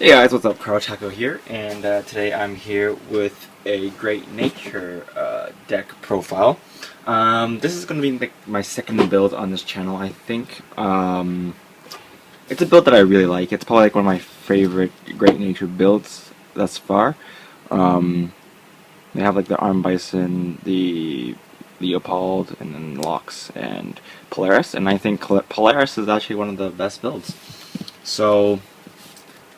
Hey guys, what's up? Carl Taco here, and today I'm here with a Great Nature deck profile. This is going to be like my second build on this channel. I think it's a build that I really like. It's probably like one of my favorite Great Nature builds thus far. They have like the Arm Bison, the Leopold, and then Lox and Polaris, and I think Polaris is actually one of the best builds. So,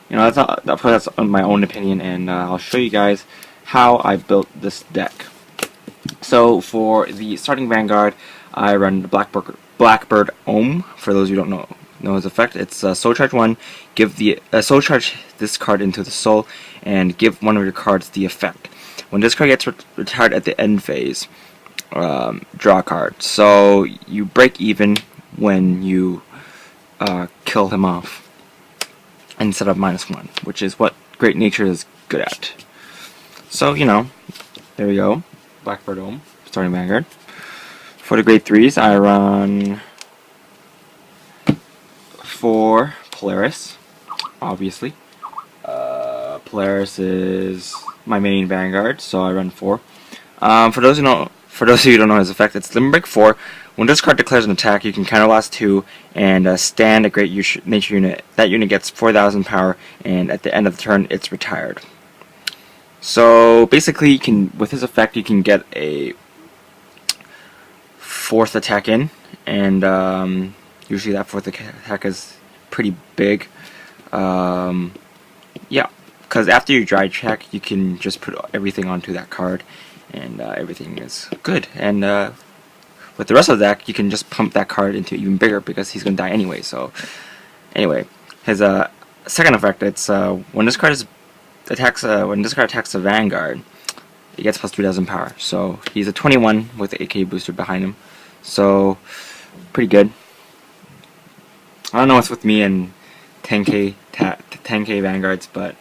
you know, that's my own opinion, and I'll show you guys how I built this deck. So for the starting Vanguard, I run the Blackbird Ohm. For those who don't know his effect, it's Soul Charge 1. Give the Soul Charge this card into the Soul, and give one of your cards the effect. When this card gets retired at the end phase, draw a card. So you break even when you kill him off, instead of -1, which is what Great Nature is good at. So, you know, there we go. Blackbird Ohm, starting Vanguard. For the grade 3s, I run 4 Polaris, obviously. Polaris is my main Vanguard, so I run 4. For those of you who don't know his effect, it's Limit Break 4. When this card declares an attack, you can counterblast 2 and stand a Great Nature unit. That unit gets 4,000 power, and at the end of the turn, it's retired. So basically, you can, with his effect, you can get a 4th attack in, and usually that 4th attack is pretty big. Yeah, because after you dry check, you can just put everything onto that card, and everything is good. And with the rest of the deck, you can just pump that card into even bigger because he's going to die anyway. So, anyway, his second effect, it's when this card attacks the Vanguard, it gets plus 3,000 power. So he's a 21 with the AK booster behind him. So pretty good. I don't know what's with me and 10k Vanguards, but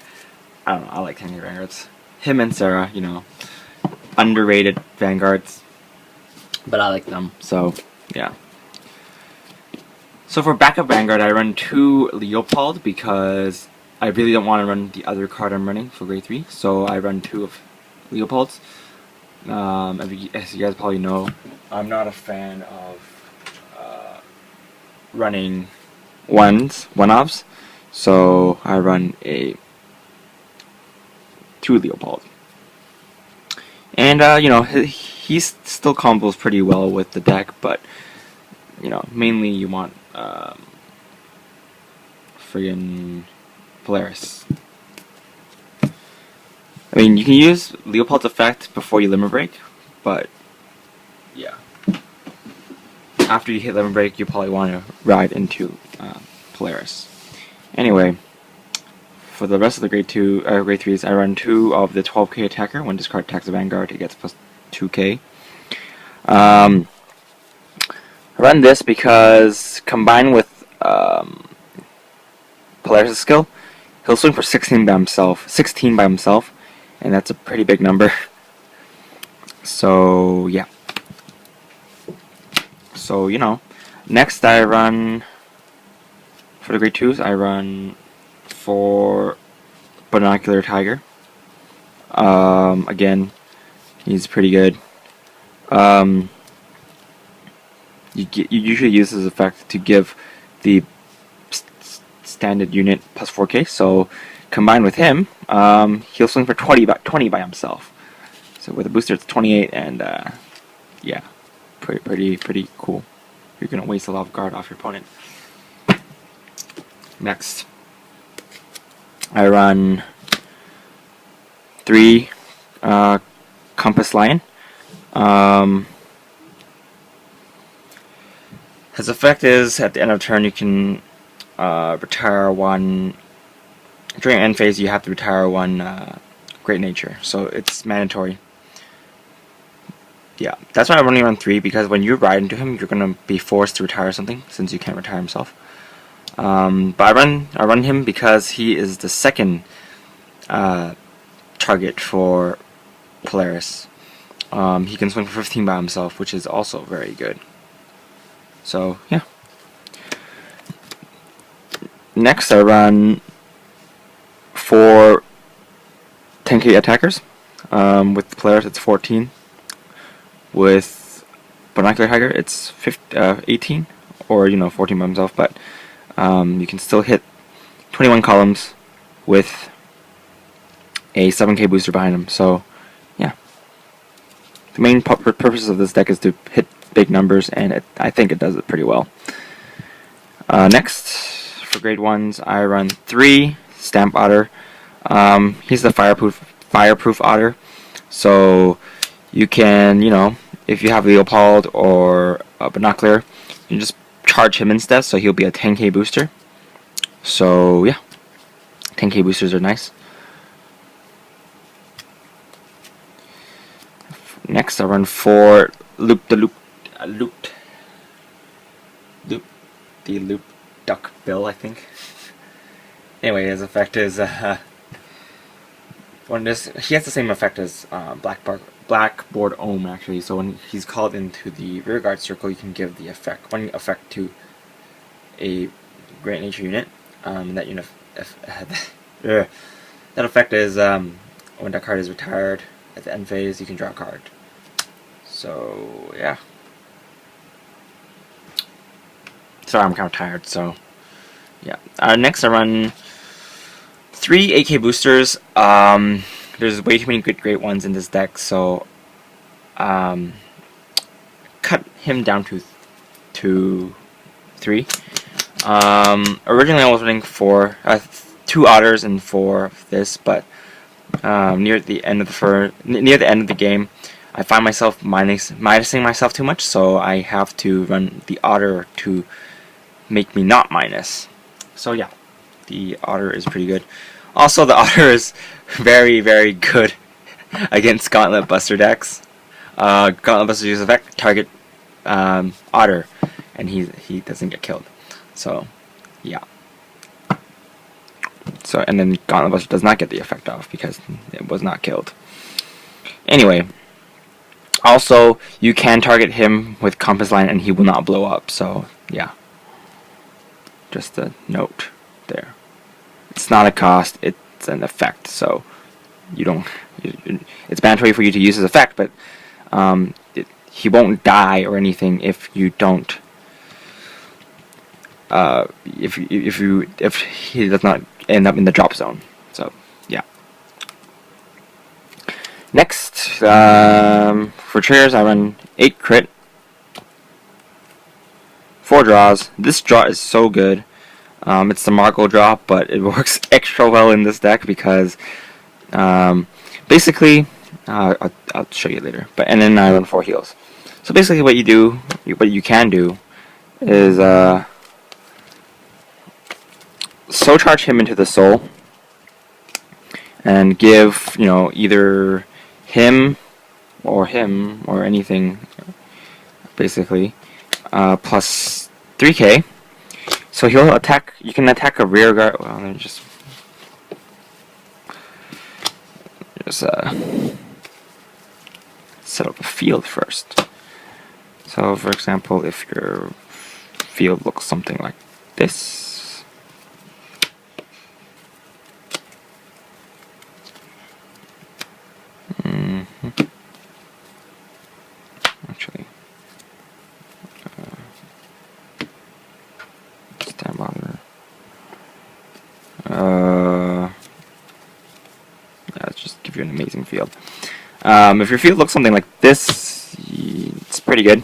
I don't know. I like 10k Vanguards. Him and Sarah, you know, underrated Vanguards, but I like them, so yeah. So for backup Vanguard, I run 2 Leopold because I really don't want to run the other card I'm running for grade 3, so I run 2 of Leopolds. As you guys probably know, I'm not a fan of running one-offs, so I run 2 Leopold. And, you know, he still combos pretty well with the deck, but, you know, mainly you want, friggin' Polaris. I mean, you can use Leopold's effect before you Limit Break, but, yeah. After you hit Limit Break, you probably want to ride into, Polaris. Anyway, for the rest of the grade 3s, I run 2 of the 12k attacker. When this card attacks the Vanguard, it gets plus 2k. I run this because combined with Polaris' skill, he'll swing for 16 by himself, and that's a pretty big number. So yeah. So, you know, next I run for the grade 2s. I run 4 Binocular Tiger. Again, he's pretty good. You usually use his effect to give the standard unit plus 4k. So combined with him, he'll swing for 20 by himself. So with a booster, it's 28, and yeah, pretty cool. You're gonna waste a lot of guard off your opponent. Next, I run 3 Compass Lion. His effect is, at the end of turn, you can retire 1. During end phase, you have to retire 1 Great Nature, so it's mandatory. Yeah, that's why I only run 3, because when you ride into him, you're gonna be forced to retire something, since you can't retire himself. But I run him because he is the second target for Polaris. He can swing for 15 by himself, which is also very good. So yeah. Next, I run for 10k attackers. With Polaris, it's 14. With Binocular Tiger, it's 18, or 14 by himself. But you can still hit 21 columns with a 7k booster behind him. So yeah, the main purpose of this deck is to hit big numbers, and I think it does it pretty well. Next, for grade 1s, I run 3 Stamp Otter. He's the fireproof otter, so you can, if you have Leopold or Binocular, you can just charge him instead, so he'll be a 10k booster. So yeah, 10k boosters are nice. Next, I run 4 Loop Duck Bill, I think. Anyway, his effect is he has the same effect as Blackboard Ohm, actually. So when he's called into the rearguard circle, you can give the one effect to a Great Nature unit. That effect is when that card is retired at the end phase, you can draw a card. So yeah. Sorry, I'm kind of tired. So yeah. Next, I run 3 AK boosters. There's way too many good great ones in this deck, so cut him down to 3. Originally, I was running 2 otters and 4 of this, but near the end of the game, I find myself minusing myself too much, so I have to run the otter to make me not minus. So yeah, the otter is pretty good. Also, the otter is very, very good against Gauntlet Buster decks. Gauntlet Buster uses effect, target otter, and he doesn't get killed. So yeah. So, and then Gauntlet Buster does not get the effect off because it was not killed. Anyway, also you can target him with Compass Line and he will not blow up. So yeah, just a note there. It's not a cost; it's an effect. So you don't. It's mandatory for you to use his effect, but he won't die or anything if you don't. If he does not end up in the drop zone. So yeah. Next, for triggers, I run 8 crit, 4 draws. This draw is so good. It's the Marco draw, but it works extra well in this deck because basically, I'll show you later. And then I run 4 heals. So basically, what you can do is soul charge him into the soul and give either him or anything basically plus 3k. So he'll attack. You can attack a rear guard. Well, let me just set up a field first. So, for example, if your field looks something like this, actually. Let's just give you an amazing field. If your field looks something like this, it's pretty good.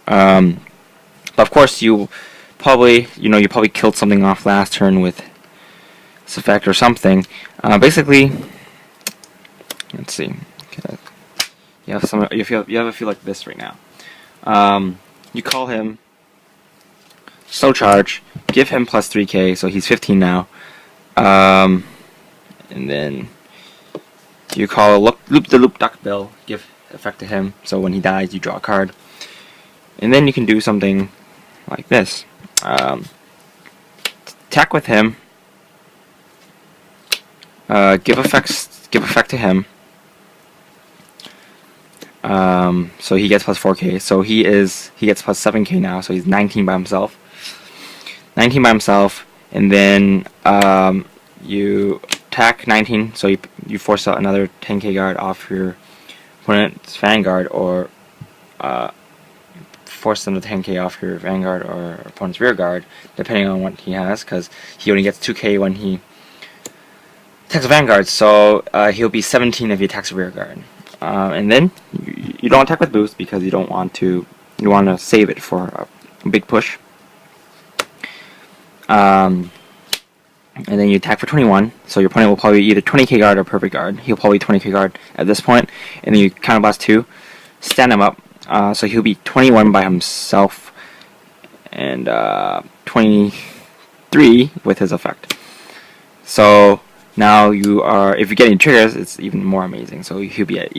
But of course, you probably killed something off last turn with this effect or something. Basically, let's see. Okay. You have a field like this right now. You call him. Soul charge, give him plus 3k, so he's 15 now. And then you call loop duck bill, give effect to him, so when he dies you draw a card. And then you can do something like this. Attack with him, give effect to him. So he gets plus 4k, so he gets plus 7k now, so he's 19 by himself. And then you attack 19, so you force out another 10k guard off your opponent's Vanguard, or force them to 10k off your Vanguard or opponent's rear guard, depending on what he has, because he only gets 2k when he attacks a Vanguard, so he'll be 17 if he attacks a rear guard. And then you don't attack with boost because you want to save it for a big push. And then you attack for 21, so your opponent will probably either 20k guard or perfect guard. He'll probably 20k guard at this point, and then you counterblast 2, stand him up, so he'll be 21 by himself, and 23 with his effect. So now you are, if you get any triggers, it's even more amazing. So he'll be at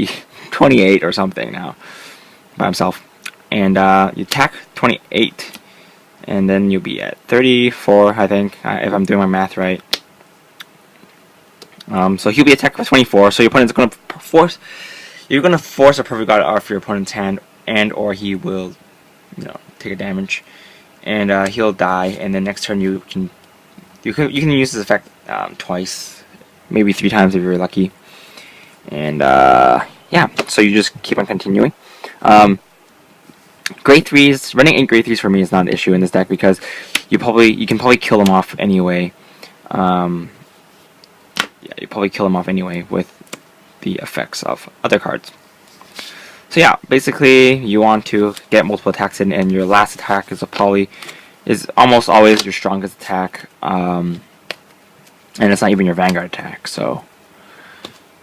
28 or something now by himself, and you attack 28. And then you'll be at 34, I think, if I'm doing my math right. So he'll be attacked with 24. So your opponent's going to force. You're going to force a perfect guard off your opponent's hand, or he will, take a damage, and he'll die. And then next turn you can use this effect twice, maybe 3 times if you're lucky. And yeah, so you just keep on continuing. Grade 3s, running 8 grade 3s for me is not an issue in this deck because you can probably kill them off anyway. Yeah, you probably kill them off anyway with the effects of other cards. So yeah, basically you want to get multiple attacks in, and your last attack is almost always your strongest attack, and it's not even your Vanguard attack. So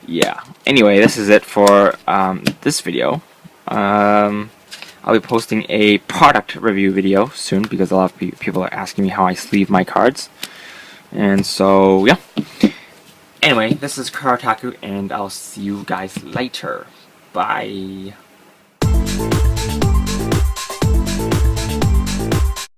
yeah. Anyway, this is it for this video. I'll be posting a product review video soon because a lot of people are asking me how I sleeve my cards. And so, yeah. Anyway, this is Karataku, and I'll see you guys later. Bye.